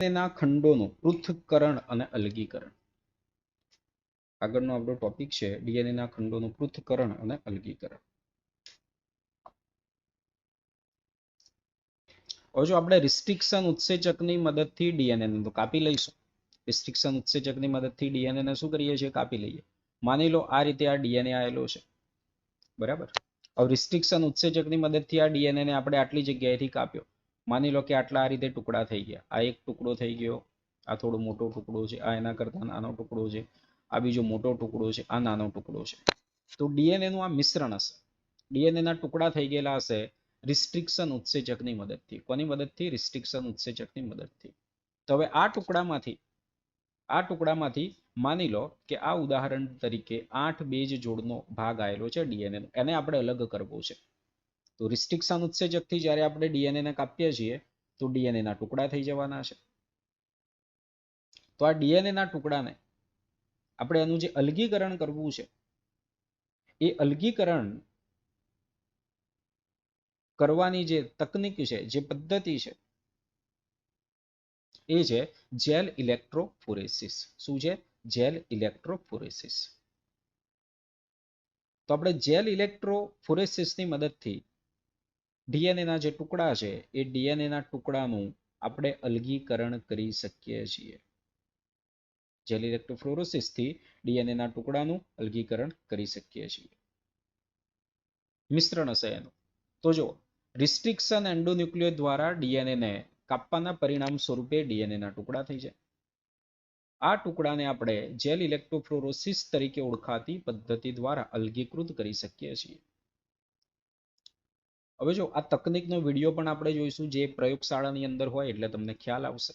તેના ખંડોનું પૃથ્થકરણ અને અલગીકરણ. આગળનો આપણો ટોપિક છે ડીએનએ ના ખંડોનું પૃથ્થકરણ અને અલગીકરણ. હવે જો આપણે રિસ્ટ્રિક્શન ઉત્સેચકની મદદથી ડીએનએ ને તો કાપી લઈશું. રિસ્ટ્રિક્શન ઉત્સેચકની મદદથી ડીએનએ ને શું કરીએ છીએ? કાપી લઈએ. માની લો આ રીતે આ ડીએનએ આવેલો છે, બરાબર. હવે રિસ્ટ્રિક્શન ઉત્સેચકની મદદથી આ ડીએનએ ને આપણે આટલી જગ્યાએથી કાપ્યો. માની લો કે આટલા આ રીતે ટુકડા થઈ ગયા. આ એક ટુકડો થઈ ગયો, આ થોડો મોટો ટુકડો છે, આ એના કરતા નાનો ટુકડો છે, આ બીજો મોટો ટુકડો છે, આ નાનો ટુકડો છે. તો ડીએનએ નું આ મિશ્રણ હશે. ડીએનએ ના ટુકડા થઈ ગયેલા હશે રિસ્ટ્રિક્શન ઉત્સેચકની મદદથી. કોની મદદથી? રિસ્ટ્રિક્શન ઉત્સેચકની મદદથી. તો હવે આ ટુકડામાંથી માની લો કે આ ઉદાહરણ તરીકે 8 બેઝ જોડનો ભાગ આવેલો છે ડીએનએ નો, એને આપણે અલગ કરવો છે. તો રિસ્ટ્રિક્શન ઉત્સેચકથી જ્યારે આપણે ડીએનએ ને કાપીએ છીએ તો ડીએનએ ના ટુકડા થઈ જવાના છે. તો આ ડીએનએ ના ટુકડાને આપણે એનું જે અલગીકરણ કરવું છે, એ અલગીકરણ કરવાની જે તકનીક છે, જે પદ્ધતિ છે, એ છે જેલ ઇલેક્ટ્રોફોરેસિસ. શું છે? Jail electrophoresis. તો આપણે જેલ ઇલેક્ટ્રોફોરેસિસની મદદથી ડીએનએ ના જે ટુકડા છે એ ડીએનએ ના ટુકડાનું આપણે અલગીકરણ કરી શકીએ છીએ. જેલ ઇલેક્ટ્રોફોરેસિસથી ડીએનએ ના ટુકડાનું અલગીકરણ કરી શકીએ છીએ. મિશ્રણ હશે એનું. તો જો રિસ્ટ્રિક્શન એન્ડોન્યુક્લિયો દ્વારા ડીએનએ ને કાપવાના પરિણામ સ્વરૂપે ડીએનએ ના ટુકડા થઈ જાય. આ ટુકડાને આપણે જેલ ઇલેક્ટ્રોફોરેસિસ તરીકે ઓળખાતી પદ્ધતિ દ્વારા અલગીકૃત કરી શકીએ છીએ. હવે જો આ તકનીકનો વિડીયો પણ આપણે જોઈશું, જે પ્રયોગશાળાની અંદર હોય એટલે તમને ખ્યાલ આવશે.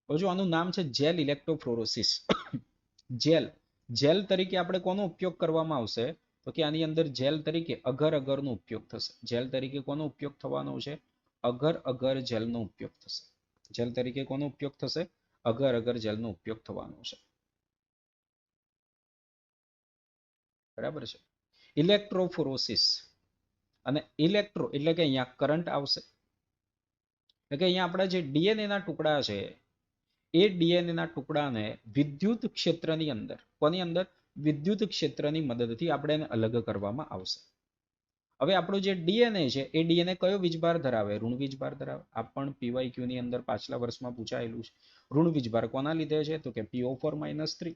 હવે જો આનું નામ છે જેલ ઇલેક્ટ્રોફોરેસિસ. જેલ તરીકે આપણે કોનો ઉપયોગ કરવામાં આવશે? તો કે આની અંદર જેલ તરીકે અગર અગરનો ઉપયોગ થશે. જેલ તરીકે કોનો ઉપયોગ થવાનો છે? અગર અગર જેલનો ઉપયોગ થશે. જેલ તરીકે કોનો ઉપયોગ થશે? અગર અગર જેલનો ઉપયોગ થવાનો છે. બરાબર છે. ઇલેક્ટ્રોફોરેસિસ અને ઇલેક્ટ્રો એટલે કે અહીંયા કરંટ આવશે. એટલે કે અહીંયા આપણા જે ડીએનએ ના ટુકડા છે એ ડીએનએ ના ટુકડાને વિદ્યુત ક્ષેત્રની અંદર, કોની અંદર? વિદ્યુત ક્ષેત્રની મદદથી આપણે એને અલગ કરવામાં આવશે. હવે આપણું જે ડીએનએ છે એ ડીએનએ કયો વીજભાર ધરાવે? ઋણ વીજભાર ધરાવે. આ પણ પીવાયક્યુ ની અંદર પાછલા વર્ષમાં પૂછાયેલું છે. ઋણ વીજભાર કોના લીધે છે? તો કે PO4-3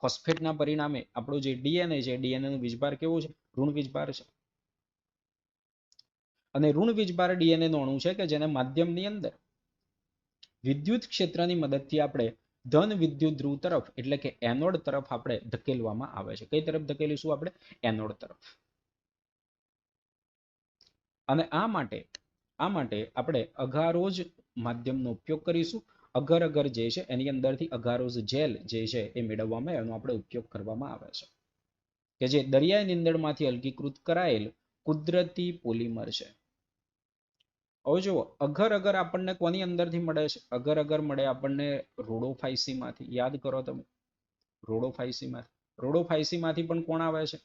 ફોસ્ફેટના પરિણામે આપણું જે ડીએનએ છે, ડીએનએ નું વીજભાર કેવું છે? ઋણ વીજભાર છે. અને ઋણ વીજભાર ડીએનએ નો અણુ છે કે જેને માધ્યમની અંદર વિદ્યુત ક્ષેત્રની મદદથી આપણે ધન વિદ્યુત ધ્રુવ તરફ એટલે કે એનોડ તરફ આપણે ધકેલવામાં આવે છે. કઈ તરફ ધકેલીશું આપણે? એનોડ તરફ. અને આ માટે આપણે અગારોજ માધ્યમનો ઉપયોગ કરીશું. અગર અગર જે છે એની અંદરથી અગારોજ જેલ જે છે એ મેળવવામાં એનો આપણે ઉપયોગ કરવામાં આવે છે, કે જે દરિયાઈ નીંદણમાંથી અલગીકૃત કરાયેલ કુદરતી પોલિમર છે. હવે જુઓ, અગર અગર આપણને કોની અંદરથી મળે છે? અગર અગર મળે આપણને રોડોફાઇસીમાંથી. યાદ કરો તમે, રોડોફાઇસીમાંથી પણ કોણ આવે છે?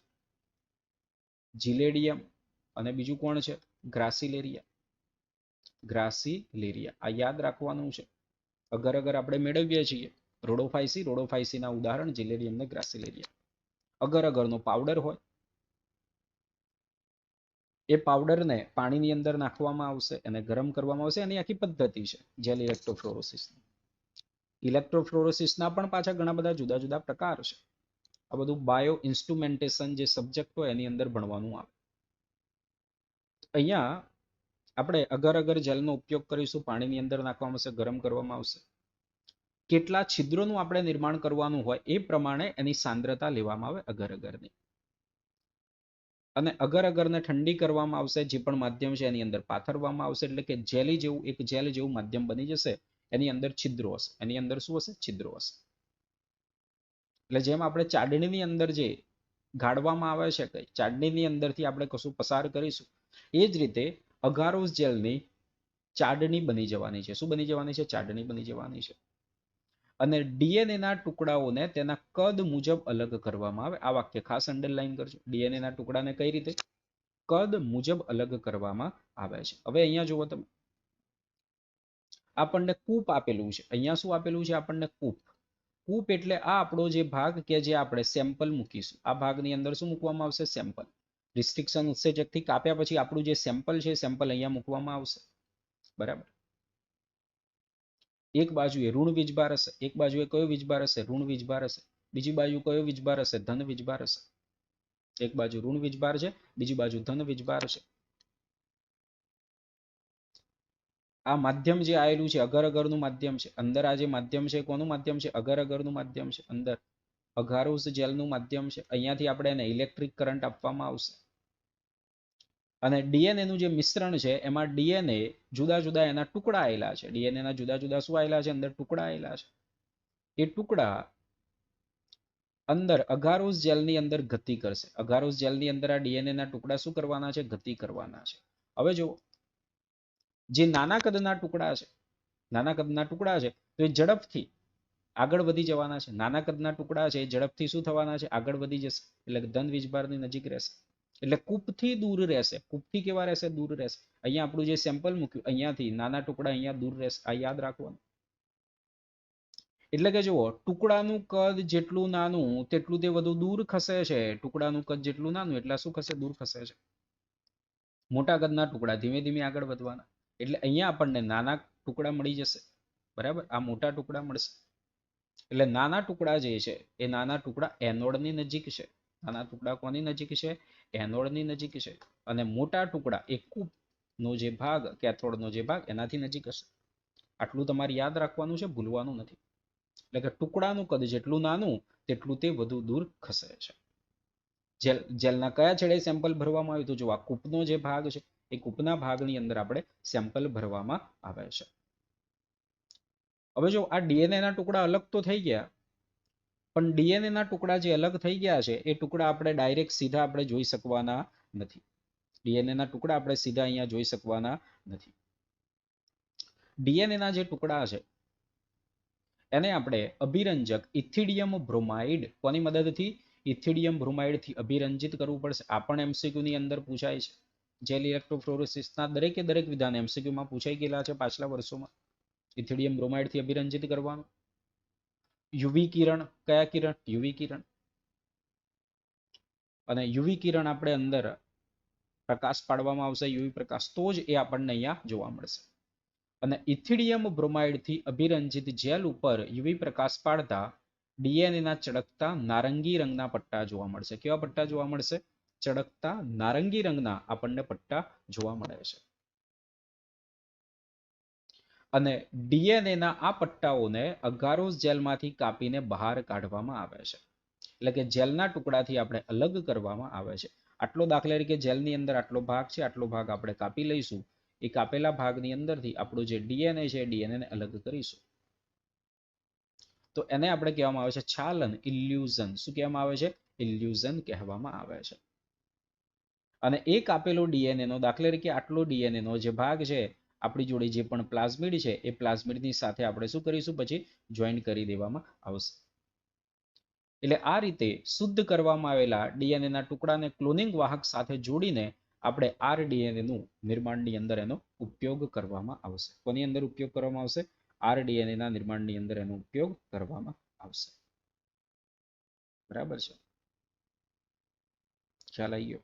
જીલેડિયમ. અને બીજું કોણ છે? ગ્રાસિલેરિયા. આ યાદ રાખવાનું છે. અગર અગર આપણે મેળવીએ છીએ રોડોફાઇસીના ઉદાહરણ જીલેડિયમ ને ગ્રાસિલેરિયા. અગર અગરનો પાવડર હોય, એ પાવડરને પાણીની અંદર નાખવામાં આવશે અને ગરમ કરવામાં આવશે. એની આખી પદ્ધતિ છે જેલ ઇલેક્ટ્રોફોરેસિસ. ઇલેક્ટ્રોફોરેસિસના પણ પાછા ઘણા બધા જુદા જુદા પ્રકાર છે. આ બધું બાયો ઇન્સ્ટ્રુમેન્ટેશન જે સબ્જેક્ટ હોય એની અંદર ભણવાનું આવે. અહીંયા આપણે અગર અગર જેલનો ઉપયોગ કરીશું. પાણીની અંદર નાખવામાં આવશે, ગરમ કરવામાં આવશે. કેટલા છિદ્રોનું આપણે નિર્માણ કરવાનું હોય એ પ્રમાણે એની સાંદ્રતા લેવામાં આવે અગર અગરની. અને અગર અગરને ઠંડી કરવામાં આવશે. જે પણ માધ્યમ છે એની અંદર પાથરવામાં આવશે. એટલે કે જેલી જેવું, એક જેલ જેવું માધ્યમ બની જશે. એની અંદર છિદ્રો હશે. એની અંદર શું હશે? છિદ્રો હશે. એટલે જેમ આપણે ચાડણીની અંદર જે ગાળવામાં આવે છે, કઈ ચાડણીની અંદરથી આપણે કશું પસાર કરીશું, એ જ રીતે અગારોસ જેલની ચાડણી બની જવાની છે. શું બની જવાની છે? ચાડણી બની જવાની છે. અને ડીએનએ ના ટુકડાઓને તેના કદ મુજબ અલગ કરવામાં આવે. આ વાક્ય ખાસ અંડરલાઈન કરજો. ડીએનએ ના ટુકડાને કઈ રીતે? કદ મુજબ અલગ કરવામાં આવે છે. હવે અહીંયા જુઓ તમે, આપણને કૂપ આપેલું છે. અહીંયા શું આપેલું છે આપણને? કૂપ. કૂપ એટલે આ આપણો જે ભાગ કે જે આપણે સેમ્પલ મૂકીશું, આ ભાગની અંદર શું મૂકવામાં આવશે? સેમ્પલ. રિસ્ટ્રિક્શન ઉત્સેચકથી કાપ્યા પછી આપણું જે સેમ્પલ છે સેમ્પલ અહીંયા મૂકવામાં આવશે. બરાબર. એક બાજુએ ઋણ વીજભાર હશે, એક બાજુએ કયો વીજભાર હશે? ઋણ વીજભાર હશે. બીજી બાજુ કયો વીજભાર હશે? ધન વીજભાર હશે. એક બાજુ ઋણ વીજભાર છે, બીજી બાજુ ધન વીજભાર છે. આ માધ્યમ જે આવેલું છે અગર અગરનું માધ્યમ છે. અંદર આ જે માધ્યમ છે કોનું માધ્યમ છે? અગર અગરનું માધ્યમ છે. અંદર અગારોસ જેલનું માધ્યમ છે. અહીંયાથી આપણે એને ઇલેક્ટ્રિક કરંટ આપવામાં આવશે. અને ડીએનએ નું જે મિશ્રણ છે એમાં ડીએનએ જુદા જુદા એના ટુકડા આવેલા છે. ડીએનએ ના જુદા જુદા શું આવેલા છે? અંદર ટુકડા આવેલા છે. એ ટુકડા અંદર અગારોસ જેલની અંદર ગતિ કરશે. અગારોસ જેલની અંદર આ ડીએનએ ના ટુકડા શું કરવાના છે? ગતિ કરવાના છે. હવે જો જે નાના કદના ટુકડા છે, નાના કદના ટુકડા છે તો એ ઝડપથી આગળ વધી જવાના છે. નાના કદના ટુકડા છે એ ઝડપથી શું થવાના છે? આગળ વધી જશે. એટલે ધન વીજભારની નજીક રહેશે. એટલે કૂપથી દૂર રહેશે. કૂપથી કેવા રહેશે? દૂર રહેશે. અહીંયા આપણું જે સેમ્પલ મૂક્યું અહીંયાથી નાના ટુકડા અહીંયા દૂર રહેશે. આ યાદ રાખવાનું. એટલે કે જુઓ, ટુકડાનું કદ જેટલું નાનું તેટલું તે વધુ દૂર ખસે છે. ટુકડાનું કદ જેટલું નાનું એટલા શું ખસે? દૂર ખસે છે. મોટા કદના ટુકડા ધીમે ધીમે આગળ વધવાના. એટલે અહીંયા આપણને નાના ટુકડા મળી જશે. બરાબર. આ મોટા ટુકડા મળશે. એટલે નાના ટુકડા જે છે એ નાના ટુકડા એનોડની નજીક છે. નાના ટુકડા કોની નજીક છે? એનોડની નજીક છે. અને મોટા ટુકડા એ કૂપનો જે ભાગ, કેથોડનો જે ભાગ એનાથી નજીક હશે. આટલું તમારે યાદ રાખવાનું છે, ભૂલવાનું નથી. એટલે કે ટુકડાનું કદ જેટલું નાનું તેટલું તે વધુ દૂર ખસે છે. જેલના કયા છેડે સેમ્પલ ભરવામાં આવ્યું? તો જો આ કૂપનો જે ભાગ છે એ કૂપના ભાગની અંદર આપણે સેમ્પલ ભરવામાં આવે છે. હવે જો આ ડીએનએ ના ટુકડા અલગ તો થઈ ગયા, પણ ડીએનએ ના ટુકડા જે અલગ થઈ ગયા છે એ ટુકડા આપણે ડાયરેક્ટ સીધા આપણે જોઈ શકવાના નથી. ડીએનએ ના ટુકડા આપણે સીધા અહીંયા જોઈ શકવાના નથી. ડીએનએ ના જે ટુકડા છે એને આપણે અભિરંજક ઇથિડિયમ બ્રોમાઇડ કોની મદદથી? ઇથિડિયમ બ્રોમાઇડ થી અભિરંજિત કરવું પડશે. આ પણ એમસીક્યુ ની અંદર પૂછાય છે. જેલ ઇલેક્ટ્રોફ્લોરોસિસના દરેકે દરેક વિધાન એમસીક્યુમાં પૂછાઈ ગયેલા છે પાછલા વર્ષોમાં. ઇથિડિયમ બ્રોમાઇડ થી અભિરંજિત કરવાનું. યુવી કિરણ, કયા કિરણ? યુવી કિરણ. અને યુવી કિરણ આપણે અંદર પ્રકાશ પાડવામાં આવશે, યુવી પ્રકાશ, તો જ એ આપણને અહીંયા જોવા મળશે. અને ઇથિડિયમ બ્રોમાઇડ થી અભિરંજિત જેલ ઉપર યુવી પ્રકાશ પાડતા ડીએનએ ના ચળકતા નારંગી રંગના પટ્ટા જોવા મળશે. કેવા પટ્ટા જોવા મળશે? ચળકતા નારંગી રંગના આપણને પટ્ટા જોવા મળે છે. અને ડીએનએ ના આ પટ્ટાઓને અગારોસ જેલમાંથી કાપીને બહાર કાઢવામાં આવે છે. એટલે કે જેલના ટુકડાથી આપણે અલગ કરવામાં આવે છે. આટલો દાખલા તરીકે જેલની અંદર આટલો ભાગ છે, આટલો ભાગ આપણે કાપી લઈશું. એ કાપેલા ભાગની અંદરથી આપણું જે ડીએનએ છે ડીએનએ ને અલગ કરીશું. તો એને આપણે કહેવામાં આવે છે છાલન, ઇલ્યુઝન. શું કહેવામાં આવે છે? ઇલ્યુઝન કહેવામાં આવે છે. અને એ કાપેલો ડીએનએ નો, દાખલા તરીકે આટલો ડીએનએ નો જે ભાગ છે આપણી જોડે જે પણ પ્લાઝમિડ છે એ પ્લાઝમિડની સાથે આપણે શું કરીશું? પછી જોઈન્ટ કરી દેવામાં આવશે. એટલે આ રીતે શુદ્ધ કરવામાં આવેલા ડીએનએ ના ટુકડાને ક્લોનિંગ વાહક સાથે જોડીને આપણે આરડીએનએ નું નિર્માણની અંદર એનો ઉપયોગ કરવામાં આવશે. કોની અંદર ઉપયોગ કરવામાં આવશે? આરડીએનએ ના નિર્માણની અંદર એનો ઉપયોગ કરવામાં આવશે. બરાબર છે? ખ્યાલ આવી ગયો?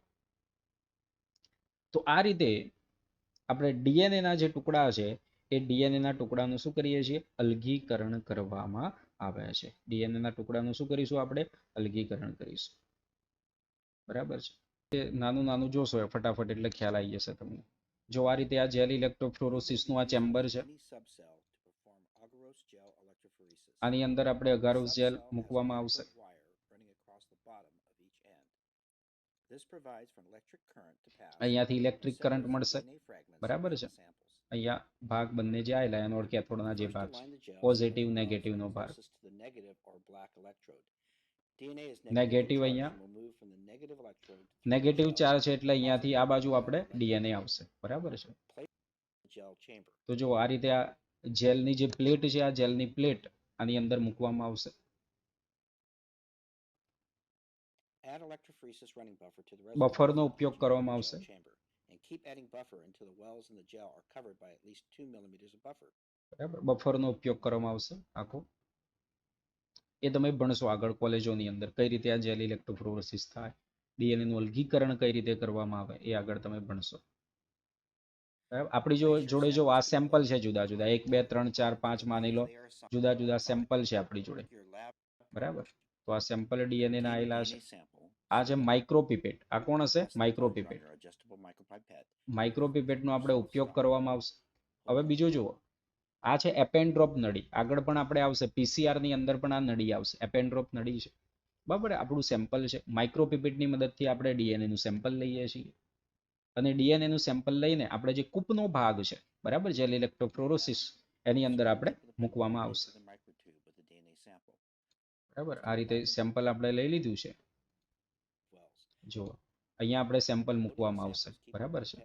તો આ રીતે આપણે ડીએનએ ના જે ટુકડા છે એ ડીએનએ ના ટુકડાનું શું કરીએ છીએ? અલગીકરણ કરવામાં આવે છે. ડીએનએ ના ટુકડાનું શું કરીશું? આપણે અલગીકરણ કરીશું. બરાબર છે? નાનું નાનું જોશો ફટાફટ એટલે ખ્યાલ આવી જશે તમને. જો આ રીતે આ જેલ ઇલેક્ટ્રોફ્લોરોસિસ નું આ ચેમ્બર છે. આની અંદર આપણે અગારોસ જેલ મૂકવામાં આવશે. અહીંયાથી ઇલેક્ટ્રિક કરંટ મળશે. બરાબર છે? અહીંયા ભાગ બંને જે આવેલા એનો કેથોડના જે ભાગ છે, પોઝિટિવ નેગેટિવ નો ભાગ. નેગેટિવ અહીંયા નેગેટિવ ચાર્જ છે એટલે અહીંયાથી આ બાજુ આપણે ડીએનએ આવશે. બરાબર છે? તો જો આ રીતે આ જેલની જે પ્લેટ છે, આ જેલની પ્લેટ આની અંદર મૂકવામાં આવશે. બફરનો ઉપયોગ કરવામાં આવશે. બરાબર, બફરનો ઉપયોગ કરવામાં આવશે આખો. એ તમે ભણશો આગળ કોલેજોની અંદર કઈ રીતે આ જેલ ઇલેક્ટ્રોફોરેસિસ થાય, ડીએનએ નું અલગીકરણ કઈ રીતે કરવામાં આવે એ આગળ તમે ભણશો. બરાબર, આપણી જોડે જો આ સેમ્પલ છે જુદા જુદા 1 2 3 4 5 માની લો જુદા જુદા સેમ્પલ છે આપણી જોડે. બરાબર, તો આ સેમ્પલ ડીએનએ ના આવેલા છે. આ છે માઇક્રોપિપેટ. આ કોણ હશે? માઇક્રોપિપેટ. માઇક્રોપિપેટનો આપણે ઉપયોગ કરવામાં આવશે. હવે બીજું જુઓ, આ છે એપેન્ડ્રોપ નળી. આગળ પણ આપણે આવશે પીસીઆર ની અંદર પણ આ નળી આવશે. એપેન્ડ્રોપ નળી છે. બરાબર, આપણું સેમ્પલ છે. માઇક્રોપિપેટની મદદથી આપણે ડીએનએ નું સેમ્પલ લઈએ છીએ અને ડીએનએ નું સેમ્પલ લઈને આપણે જે કૂપનો ભાગ છે, બરાબર, જેલ ઇલેક્ટ્રોફોરેસિસ, એની અંદર આપણે મૂકવામાં આવશે. બરાબર, આ રીતે સેમ્પલ આપણે લઈ લીધું છે. જો અહીંયા આપણે સેમ્પલ મૂકવામાં આવશે. બરાબર છે.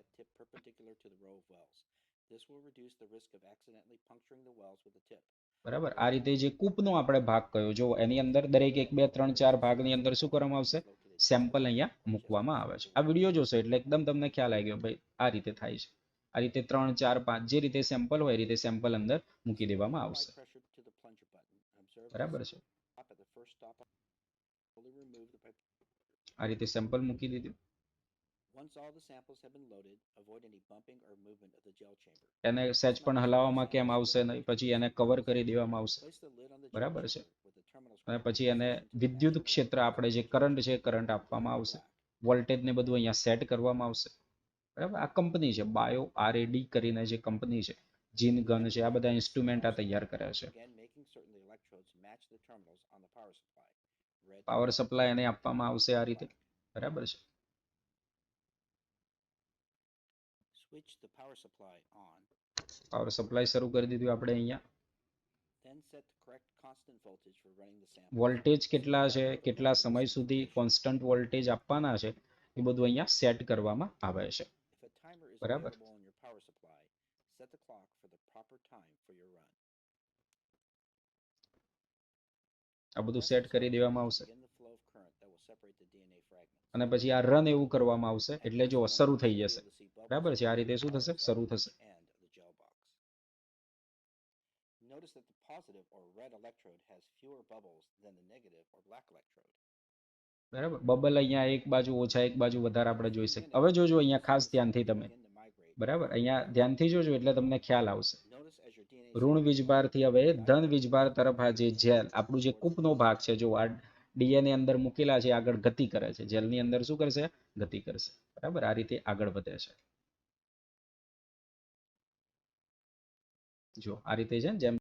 બરાબર, આ રીતે જે કૂપનો આપણે ભાગ કયો જો એની અંદર દરેક 1 2 3 4 ભાગની અંદર શું કરવામાં આવશે? સેમ્પલ અહીંયા મૂકવામાં આવે છે. આ વિડીયો જોશો એટલે એકદમ તમને ખ્યાલ આવી ગયો ભાઈ આ રીતે થાય છે. આ રીતે 3 4 5 જે રીતે સેમ્પલ હોય એ રીતે સેમ્પલ અંદર મૂકી દેવામાં આવશે. બરાબર છે. આ રીતે સેમ્પલ મૂકી દીધું. એને સેજ પણ હલાવવામાં કેમ આવશે નહીં, પછી એને કવર કરી દેવામાં આવશે. બરાબર છે. અને પછી એને વિદ્યુત ક્ષેત્ર આપણે જે કરંટ છે કરંટ આપવામાં આવશે. વોલ્ટેજ ને બધું અહીંયા સેટ કરવામાં આવશે. બરાબર, આ કંપની છે બાયો આરએડી કરીને જે કંપની છે, જીન ગન છે, આ બધા ઇન્સ્ટ્રુમેન્ટ આ તૈયાર કરે છે. પાવર સપ્લાય એને આપવામાં આવશે આ રીતે. બરાબર છે. પાવર સપ્લાય શરૂ કરી દીધું આપણે અહીંયા. વોલ્ટેજ કેટલા છે, કેટલા સમય સુધી કોન્સ્ટન્ટ વોલ્ટેજ આપવાના છે, એ બધું અહીંયા સેટ કરવામાં આવે છે. બરાબર, આ બધું સેટ કરી દેવામાં આવશે અને પછી આ રન એવું કરવામાં આવશે એટલે જો શરૂ થઈ જશે. બરાબર છે, આ રીતે શું થશે? શરૂ થશે. બરાબર, બબલ અહીંયા એક બાજુ ઓછા એક બાજુ વધારે આપણે જોઈ શકીએ. હવે જોજો અહીંયા ખાસ ધ્યાનથી તમે. બરાબર, અહીંયા ધ્યાનથી જોજો એટલે તમને ખ્યાલ આવશે. ઋણ વીજભારથી હવે ધન વીજભાર તરફ આ જે જેલ આપણું જે કૂપનો ભાગ છે જો આ ડીએનએ અંદર મૂકેલા છે આગળ ગતિ કરે છે. જેલની અંદર શું કરશે? ગતિ કરશે. બરાબર, આ રીતે આગળ વધે છે. જો આ રીતે છે જેમ